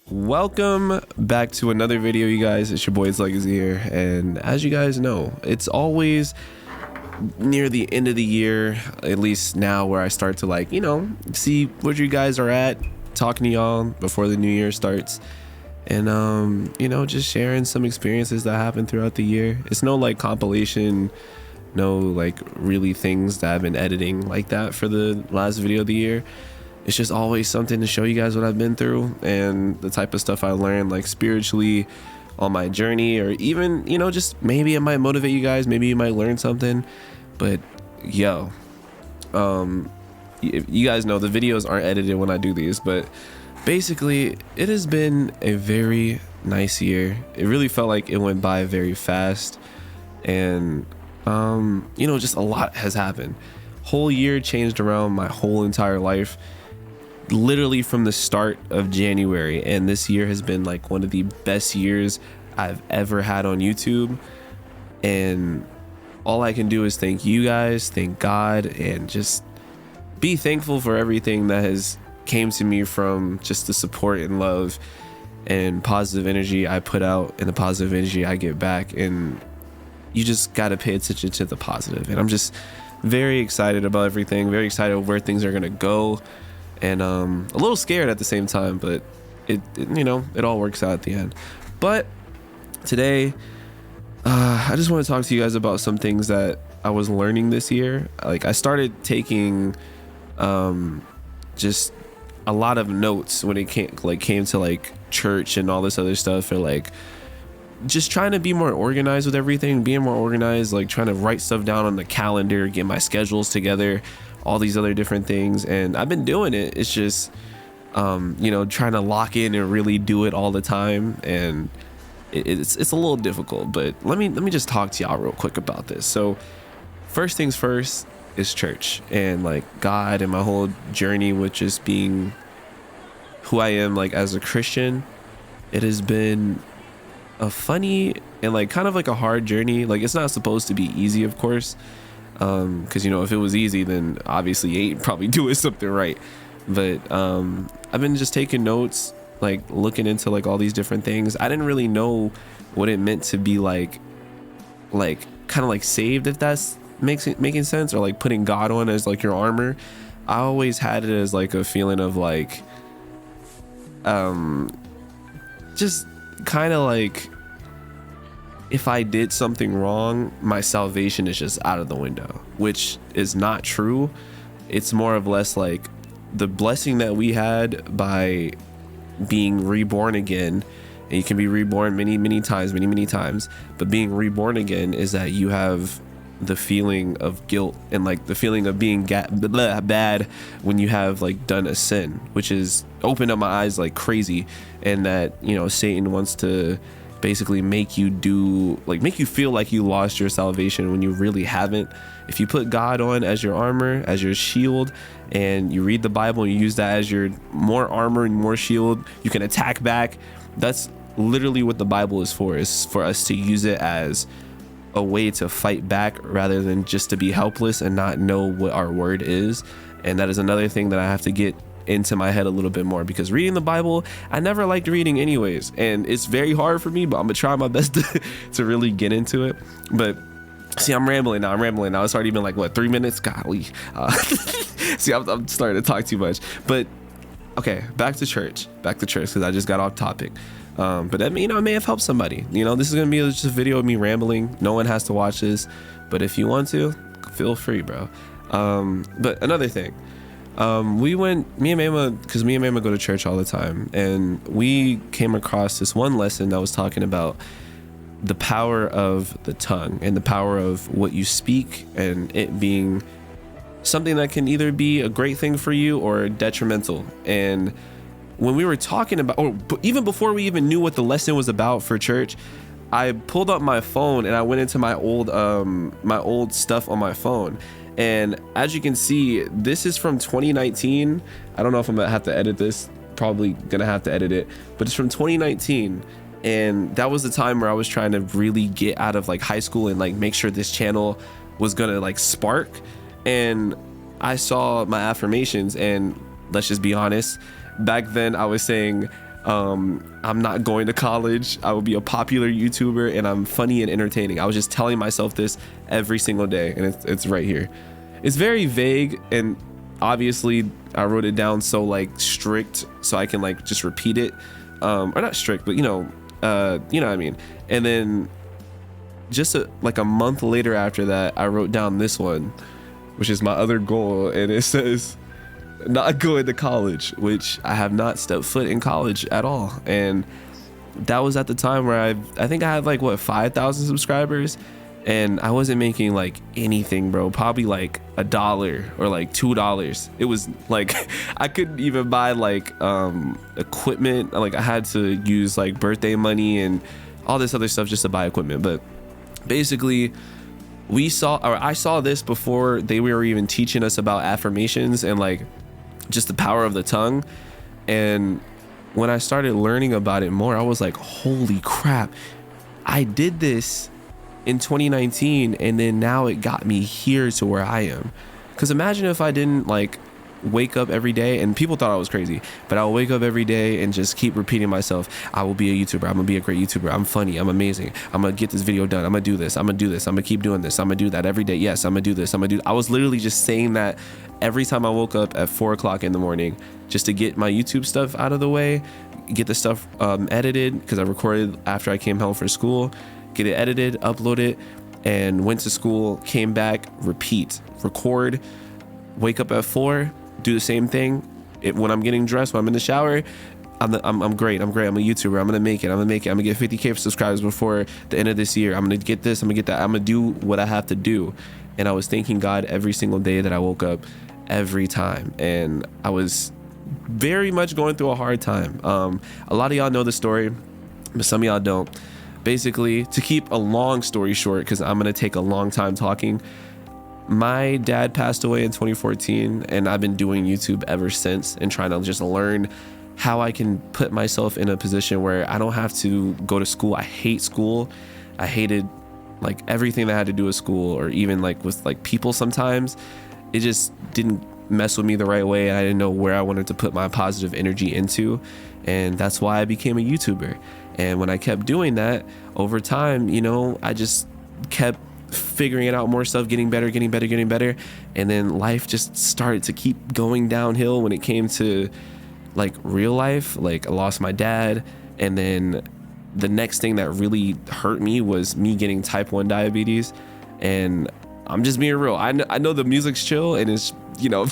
Welcome back to another video, you guys. It's your boy's Legacy here, and as you guys know, it's always near the end of the year, at least now, where I start to see where you guys are at, talking to y'all before the new year starts, and just sharing some experiences that happened throughout the year. It's no compilation, no really things that I've been editing like that for the last video of the year. It's just always something to show you guys what I've been through and the type of stuff I learned spiritually on my journey, or even just maybe it might motivate you guys, maybe you might learn something. But you guys know the videos aren't edited when I do these, but basically it has been a very nice year. It really felt like it went by very fast, and just a lot has happened. Whole year changed around my whole entire life, literally from the start of January, and this year has been one of the best years I've ever had on YouTube. And all I can do is thank you guys, thank God, and just be thankful for everything that has came to me from just the support and love and positive energy I put out and the positive energy I get back. And you just got to pay attention to the positive, and I'm just very excited about everything, very excited where things are gonna go, and a little scared at the same time, but it all works out at the end. But today I just want to talk to you guys about some things that I was learning this year. I started taking just a lot of notes when it came to church and all this other stuff, or just trying to be more organized with everything, being more organized, trying to write stuff down on the calendar, get my schedules together, all these other different things. And I've been doing it. It's just trying to lock in and really do it all the time, and it's a little difficult. But let me just talk to y'all real quick about this. So first things first is church, and God, and my whole journey with just being who I am as a Christian. It has been a funny and kind of a hard journey. It's not supposed to be easy, of course, because if it was easy, then obviously you ain't probably doing something right. But I've been just taking notes, looking into all these different things. I didn't really know what it meant to be kind of saved, if that's making sense, or putting God on as your armor. I always had it as a feeling of just kind of if I did something wrong, my salvation is just out of the window, which is not true. It's more of less the blessing that we had by being reborn again. And you can be reborn many times, but being reborn again is that you have the feeling of guilt and the feeling of being bad when you have done a sin, which is opened up my eyes crazy. And that Satan wants to basically make you make you feel like you lost your salvation when you really haven't. If you put God on as your armor, as your shield, and you read the Bible and you use that as your more armor and more shield, you can attack back. That's literally what the Bible is for us to use it as a way to fight back, rather than just to be helpless and not know what our word is. And that is another thing that I have to get into my head a little bit more, because reading the Bible, I never liked reading anyways, and it's very hard for me, but I'm gonna try my best to really get into it. But see, I'm rambling now. It's already been 3 minutes. Golly. See, I'm starting to talk too much. But okay, back to church, because I just got off topic. But that may have helped somebody. This is gonna be just a video of me rambling. No one has to watch this, but if you want to, feel free, bro. But another thing, me and Mama go to church all the time, and we came across this one lesson that was talking about the power of the tongue and the power of what you speak, and it being something that can either be a great thing for you or detrimental. And when we were talking about, or even before we even knew what the lesson was about for church, I pulled up my phone and I went into my old stuff on my phone. And as you can see, this is from 2019. I don't know if I'm gonna have to edit this, probably gonna have to edit it, but it's from 2019. And that was the time where I was trying to really get out of high school and make sure this channel was gonna spark. And I saw my affirmations, and let's just be honest, back then I was saying I'm not going to college. I will be a popular YouTuber, and I'm funny and entertaining. I was just telling myself this every single day, and it's right here. It's very vague, and obviously I wrote it down so like strict so I can like just repeat it, or not strict, but you know what I mean. And then just like a month later after that, I wrote down this one, which is my other goal, and it says not going to college, which I have not stepped foot in college at all. And that was at the time where I think I had like what 5,000 subscribers, and I wasn't making like anything, bro. Probably like $1 or like $2. It was like I couldn't even buy like equipment. Like I had to use like birthday money and all this other stuff just to buy equipment. But basically I saw this before they were even teaching us about affirmations and like just the power of the tongue. And when I started learning about it more, I was like, holy crap, I did this in 2019, and then now it got me here to where I am. Because imagine if I didn't like wake up every day, and people thought I was crazy, but I'll wake up every day and just keep repeating myself, I will be a YouTuber, I'm gonna be a great YouTuber, I'm funny, I'm amazing, I'm gonna get this video done, I'm gonna do this, I'm gonna do this, I'm gonna keep doing this, I'm gonna do that every day, yes, I'm gonna do this, I was literally just saying that every time I woke up at 4 o'clock in the morning, just to get my YouTube stuff out of the way, get the stuff edited, because I recorded after I came home from school, get it edited, upload it, and went to school, came back, repeat, record, wake up at 4, do the same thing. When I'm getting dressed, when I'm in the shower, I'm great. I'm a YouTuber. I'm gonna make it. I'm gonna get 50K subscribers before the end of this year. I'm gonna get this. I'm gonna get that. I'm gonna do what I have to do. And I was thanking God every single day that I woke up, every time. And I was very much going through a hard time. A lot of y'all know the story, but some of y'all don't. Basically, to keep a long story short, because I'm gonna take a long time talking, my dad passed away in 2014, and I've been doing YouTube ever since and trying to just learn how I can put myself in a position where I don't have to go to school. I hate school. I hated like everything that had to do with school, or even like with like people sometimes. It just didn't mess with me the right way. I didn't know where I wanted to put my positive energy into, and that's why I became a YouTuber. And when I kept doing that over time, you know, I just kept figuring it out, more stuff, getting better. And then life just started to keep going downhill when it came to like real life. Like I lost my dad, and then the next thing that really hurt me was me getting type 1 diabetes. And I'm just being real. I know the music's chill and it's, you know,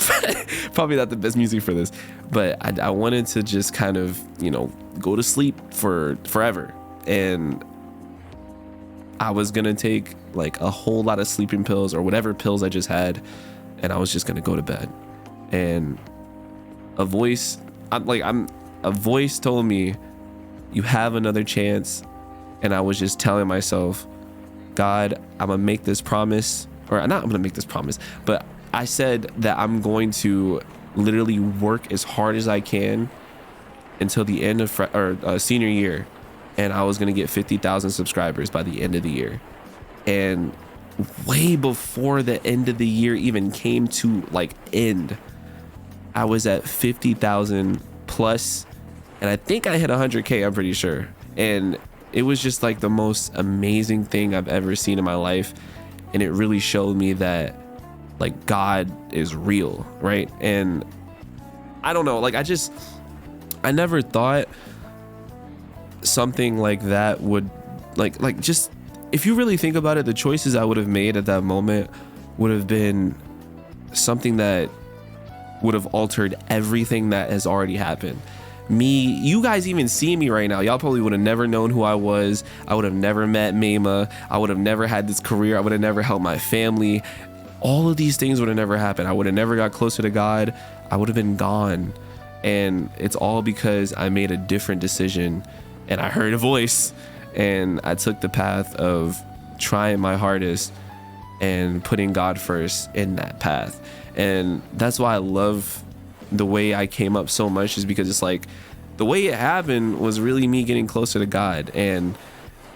probably not the best music for this, but I wanted to just kind of, you know, go to sleep for forever. And I was gonna take like a whole lot of sleeping pills or whatever pills I just had, and I was just gonna go to bed. And a voice told me, you have another chance. And I was just telling myself, God, I'm gonna make this promise, or not I'm gonna make this promise, but I said that I'm going to literally work as hard as I can until the end of senior year, and I was gonna get 50,000 subscribers by the end of the year. And way before the end of the year even came to like end, I was at 50,000 plus, and I think I hit 100K, I'm pretty sure. And it was just like the most amazing thing I've ever seen in my life. And it really showed me that like God is real, right? And I don't know, like I never thought something like that would like just, if you really think about it, the choices I would have made at that moment would have been something that would have altered everything that has already happened. You guys even see me right now, y'all probably would have never known who I was. I would have never met Mayma. I would have never had this career. I would have never helped my family. All of these things would have never happened. I would have never got closer to God. I would have been gone. And it's all because I made a different decision, and I heard a voice, and I took the path of trying my hardest and putting God first in that path. And that's why I love the way I came up so much, is because it's like the way it happened was really me getting closer to God. And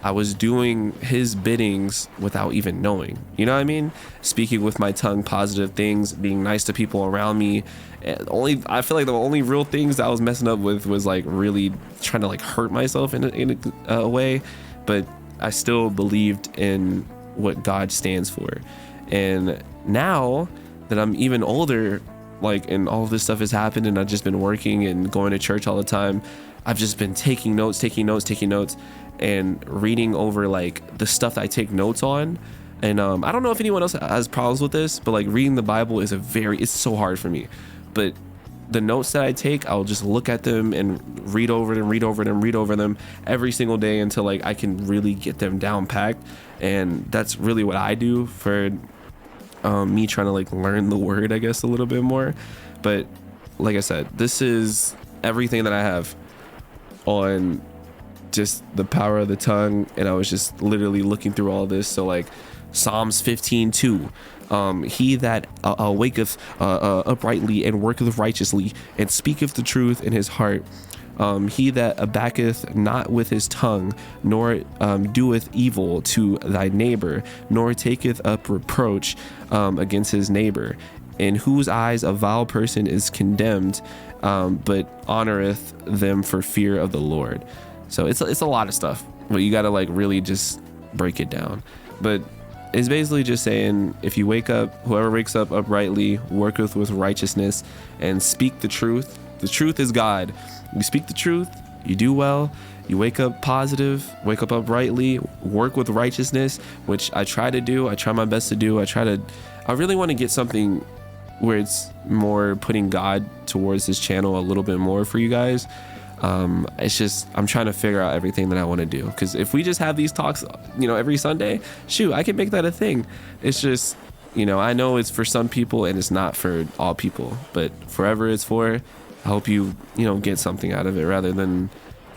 I was doing his biddings without even knowing. You know what I mean? Speaking with my tongue positive things, being nice to people around me. And I feel like the only real things that I was messing up with was like really trying to like hurt myself in a way, but I still believed in what God stands for. And now that I'm even older, like, and all of this stuff has happened and I've just been working and going to church all the time, I've just been taking notes and reading over like the stuff that I take notes on. And I don't know if anyone else has problems with this, but like reading the Bible is it's so hard for me. But the notes that I take, I'll just look at them and read over them every single day until like I can really get them down packed. And that's really what I do for me trying to like learn the word, I guess, a little bit more. But like I said, this is everything that I have on just the power of the tongue, and I was just literally looking through all this. So like Psalms 15:2, he that waketh uprightly and worketh righteously and speaketh the truth in his heart, he that abacketh not with his tongue, nor doeth evil to thy neighbor, nor taketh up reproach against his neighbor, in whose eyes a vile person is condemned, but honoreth them for fear of the Lord. So it's a lot of stuff, but you got to like really just break it down. But it's basically just saying, if you wake up, whoever wakes up uprightly, worketh with righteousness, and speak the truth is God. You speak the truth, you do well, you wake up positive, wake up uprightly, work with righteousness, which I try to do. I try my best to do. I really want to get something where it's more putting God towards this channel a little bit more for you guys. It's just, I'm trying to figure out everything that I want to do, because if we just have these talks, every Sunday, shoot, I can make that a thing. It's just, I know it's for some people and it's not for all people, but forever it's for, I hope you get something out of it rather than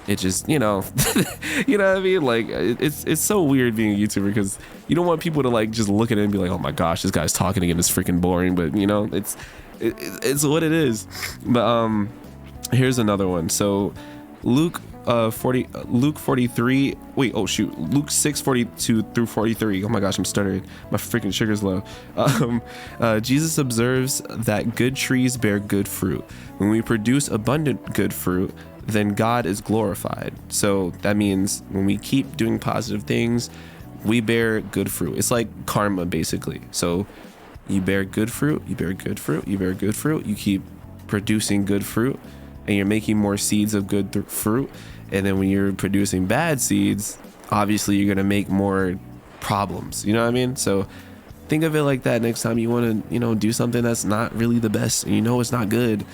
it just, you know what I mean? Like it's so weird being a YouTuber, because you don't want people to like just look at it and be like, oh my gosh, this guy's talking again, it's freaking boring. But it's what it is. But here's another one. So Luke 43, wait, oh shoot, Luke 6:42 through 43. Oh my gosh, I'm stuttering, my freaking sugar's low. Jesus observes that good trees bear good fruit. When we produce abundant good fruit, then God is glorified. So that means when we keep doing positive things, we bear good fruit. It's like karma, basically. So you bear good fruit, you bear good fruit, you bear good fruit, you keep producing good fruit, and you're making more seeds of good fruit. And then when you're producing bad seeds, obviously you're gonna make more problems. You know what I mean? So think of it like that next time you want to, do something that's not really the best and it's not good.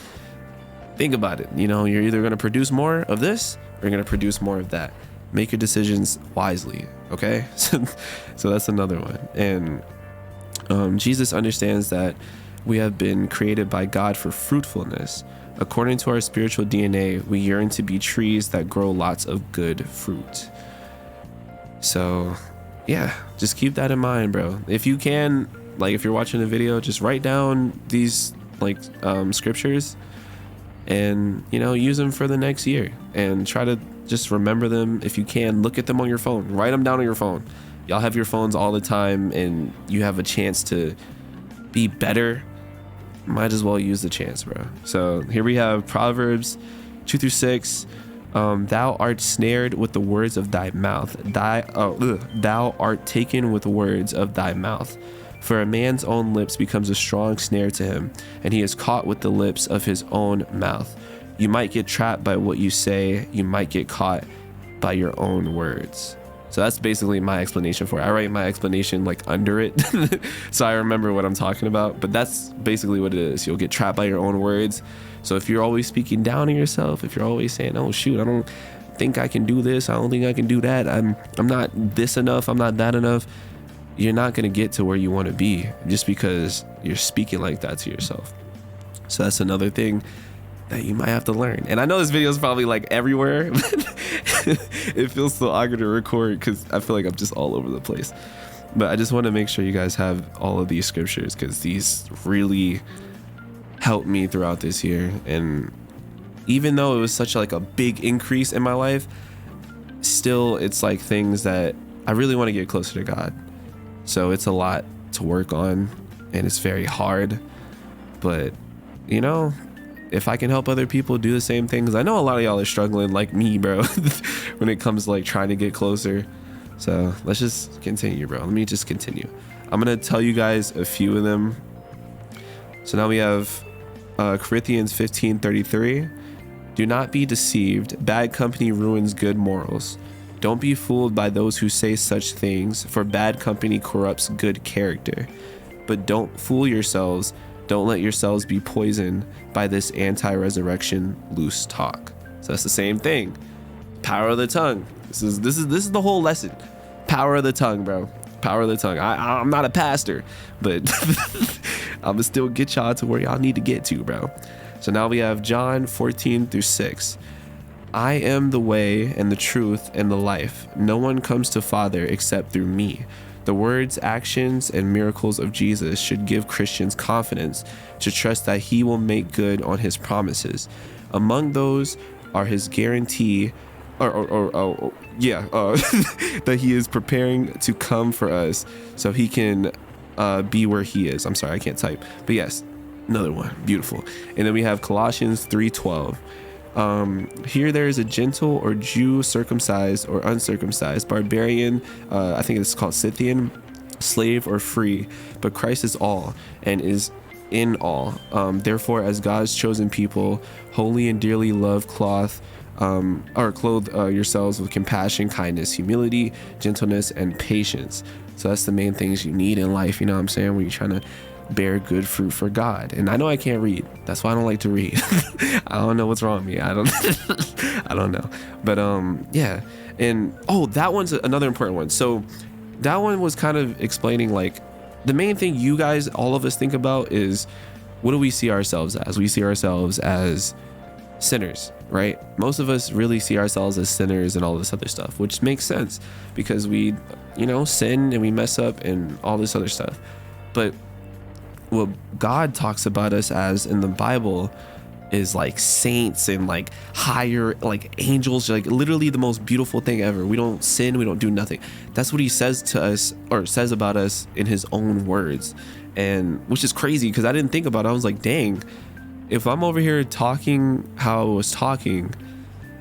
Think about it. You're either going to produce more of this or you're going to produce more of that. Make your decisions wisely. Okay. So that's another one. And Jesus understands that we have been created by God for fruitfulness. According to our spiritual DNA, we yearn to be trees that grow lots of good fruit. So yeah, just keep that in mind, bro. If you can, like, if you're watching the video, just write down these scriptures and use them for the next year, and try to just remember them. If you can, look at them on your phone, write them down on your phone. Y'all have your phones all the time and you have a chance to be better. Might as well use the chance, bro. So here we have Proverbs 2-6. Thou art snared with the words of thy mouth. Thou art taken with words of thy mouth. For a man's own lips becomes a strong snare to him, and he is caught with the lips of his own mouth. You might get trapped by what you say. You might get caught by your own words. So that's basically my explanation for it. I write my explanation like under it so I remember what I'm talking about. But that's basically what it is. You'll get trapped by your own words. So if you're always speaking down on yourself, if you're always saying, oh shoot, I don't think I can do this, I don't think I can do that, I'm not this enough, I'm not that enough, you're not going to get to where you want to be just because you're speaking like that to yourself. So that's another thing that you might have to learn. And I know this video is probably like everywhere. It feels so awkward to record because I feel like I'm just all over the place. But I just want to make sure you guys have all of these scriptures, because these really helped me throughout this year. And even though it was such like a big increase in my life, still, it's like things that I really want to get closer to God. So it's a lot to work on, and it's very hard. But, you know, if I can help other people do the same things, I know a lot of y'all are struggling like me, bro, when it comes to like trying to get closer. So let's just continue, bro. Let me just continue. I'm going to tell you guys a few of them. So now we have Corinthians 15:33. Do not be deceived. Bad company ruins good morals. Don't be fooled by those who say such things, for bad company corrupts good character. But don't fool yourselves. Don't let yourselves be poisoned by this anti-resurrection loose talk. So that's the same thing. Power of the tongue. This is the whole lesson. Power of the tongue, bro. Power of the tongue. I'm not a pastor, but I'm gonna still get y'all to where y'all need to get to, bro. So now we have John 14:6. I am the way and the truth and the life. No one comes to Father except through me. The words, actions, and miracles of Jesus should give Christians confidence to trust that he will make good on his promises. Among those are his guarantee that he is preparing to come for us so he can be where he is. I'm sorry, I can't type. But yes, another one. Beautiful. And then we have Colossians 3:12. Here there is a Gentile or Jew, circumcised or uncircumcised, barbarian, I think it's called Scythian, slave or free, but Christ is all and is in all. Therefore, as God's chosen people, holy and dearly loved, clothe yourselves with compassion, kindness, humility, gentleness, and patience. So that's the main things you need in life, you know what I'm saying, when you're trying to bear good fruit for God. And I know I can't read, that's why I don't like to read. I don't know what's wrong with me. I don't know. But yeah. And that one's another important one. So that one was kind of explaining, like, the main thing you guys, all of us, think about is, what do we see ourselves as? We see ourselves as sinners, right? Most of us really see ourselves as sinners and all this other stuff, which makes sense because we, sin and we mess up and all this other stuff. But what God talks about us as in the Bible is like saints and like higher, like angels, like literally the most beautiful thing ever. We don't sin, we don't do nothing. That's what he says to us, or says about us in his own words. And which is crazy because I didn't think about it. I was like, dang, if I'm over here talking how I was talking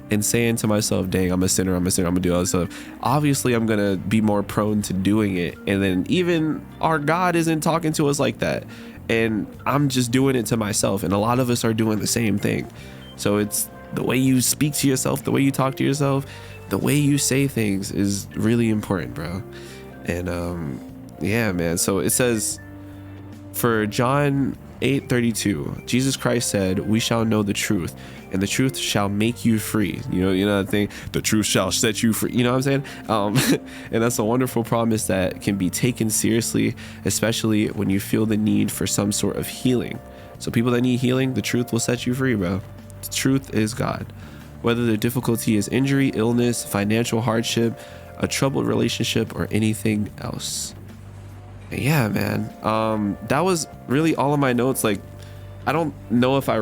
and saying to myself, dang, I'm a sinner, I'm gonna do all this stuff, obviously I'm gonna be more prone to doing it. And then even our God isn't talking to us like that, and I'm just doing it to myself, and a lot of us are doing the same thing. So it's the way you speak to yourself, the way you talk to yourself, the way you say things is really important, bro. And yeah, man. So it says for John 8:32, Jesus Christ said, we shall know the truth, and the truth shall make you free. You know that thing, the truth shall set you free. You know what I'm saying? And that's a wonderful promise that can be taken seriously, especially when you feel the need for some sort of healing. So people that need healing, the truth will set you free, bro. The truth is God. Whether the difficulty is injury, illness, financial hardship, a troubled relationship, or anything else. Yeah, man. That was really all of my notes. Like, I don't know if I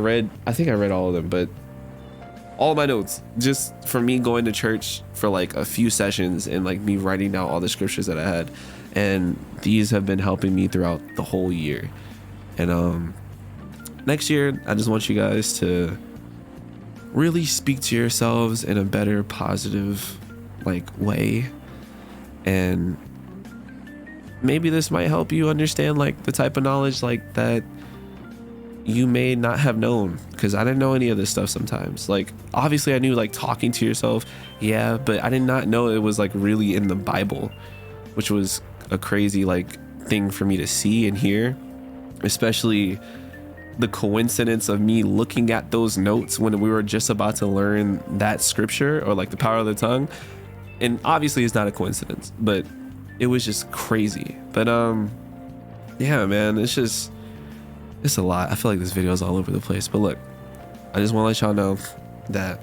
think I read all of them, but all of my notes, just from me going to church for like a few sessions and like me writing down all the scriptures that I had. And these have been helping me throughout the whole year. And next year, I just want you guys to really speak to yourselves in a better, positive like way. And maybe this might help you understand like the type of knowledge like that you may not have known, because I didn't know any of this stuff sometimes. Like, obviously I knew like talking to yourself, yeah, but I did not know it was like really in the Bible, which was a crazy like thing for me to see and hear, especially the coincidence of me looking at those notes when we were just about to learn that scripture, or like the power of the tongue. And obviously it's not a coincidence, but it was just crazy. But yeah, man, it's a lot. I feel like this video is all over the place, but look, I just want to let y'all know that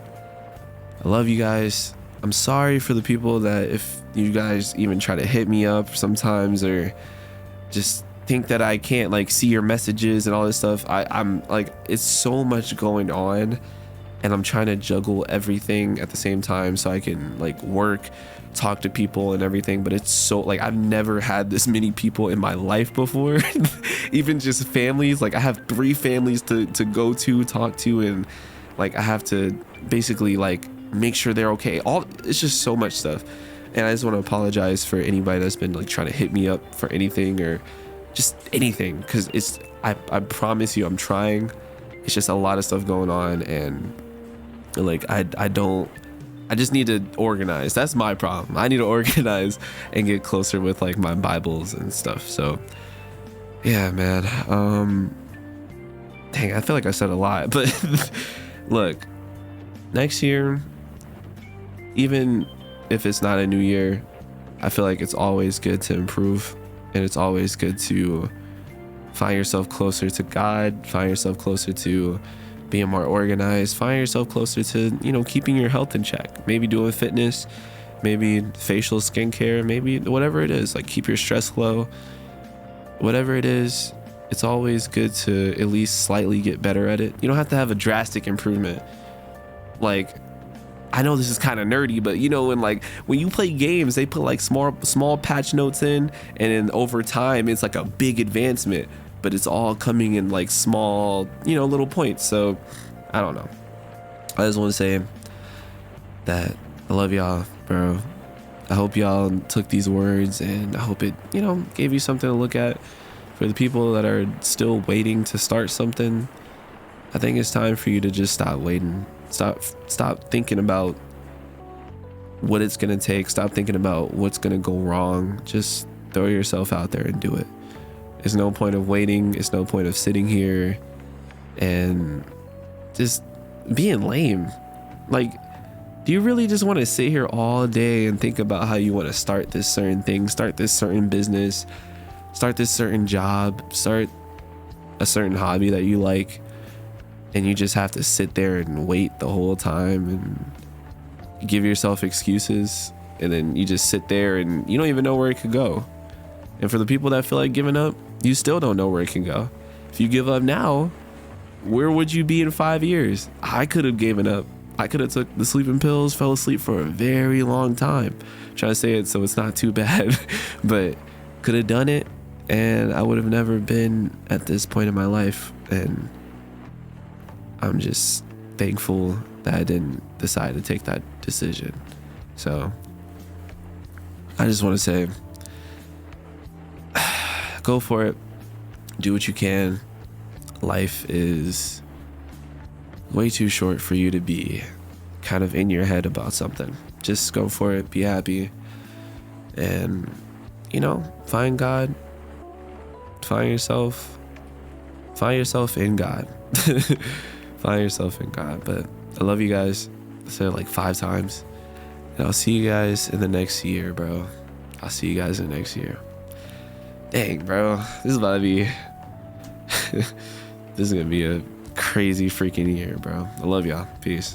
I love you guys. I'm sorry for the people that, if you guys even try to hit me up sometimes, or just think that I can't like see your messages and all this stuff. I'm like, it's so much going on, and I'm trying to juggle everything at the same time so I can like work, talk to people and everything. But it's so like I've never had this many people in my life before. Even just families, like I have 3 families to go to, talk to, and like I have to basically like make sure they're okay. All it's just so much stuff. And I just want to apologize for anybody that's been like trying to hit me up for anything or just anything, because it's I promise you I'm trying. It's just a lot of stuff going on, and like I just need to organize. That's my problem. I need to organize and get closer with like my Bibles and stuff. So yeah, man. Dang, I feel like I said a lot, but look, next year, even if it's not a new year, I feel like it's always good to improve, and it's always good to find yourself closer to God, find yourself closer to being more organized, find yourself closer to, you know, keeping your health in check, maybe doing fitness, maybe facial skincare, maybe whatever it is, like keep your stress low, whatever it is. It's always good to at least slightly get better at it. You don't have to have a drastic improvement. Like, I know this is kind of nerdy, but you know, when you play games, they put like small patch notes in, and then over time it's like a big advancement, but it's all coming in like small, you know, little points. So I don't know. I just want to say that I love y'all, bro. I hope y'all took these words, and I hope it, you know, gave you something to look at. For the people that are still waiting to start something, I think it's time for you to just stop waiting. Stop thinking about what it's gonna take. Stop thinking about what's gonna go wrong. Just throw yourself out there and do it. There's no point of waiting. It's no point of sitting here and just being lame. Like, do you really just want to sit here all day and think about how you want to start this certain thing, start this certain business, start this certain job, start a certain hobby that you like, and you just have to sit there and wait the whole time and give yourself excuses, and then you just sit there and you don't even know where it could go? And for the people that feel like giving up, you still don't know where it can go. If you give up now, where would you be in 5 years? I could have given up. I could have took the sleeping pills, fell asleep for a very long time. Trying to say it so it's not too bad, but could have done it, and I would have never been at this point in my life. And I'm just thankful that I didn't decide to take that decision. So I just want to say, go for it. Do what you can. Life is way too short for you to be kind of in your head about something. Just go for it. Be happy. And, you know, find God. Find yourself in God. Find yourself in God. But I love you guys. I said it like 5 times. And I'll see you guys in the next year, bro. I'll see you guys in the next year. Dang, bro. This is about to be this is gonna be a crazy freaking year, bro. I love y'all. Peace.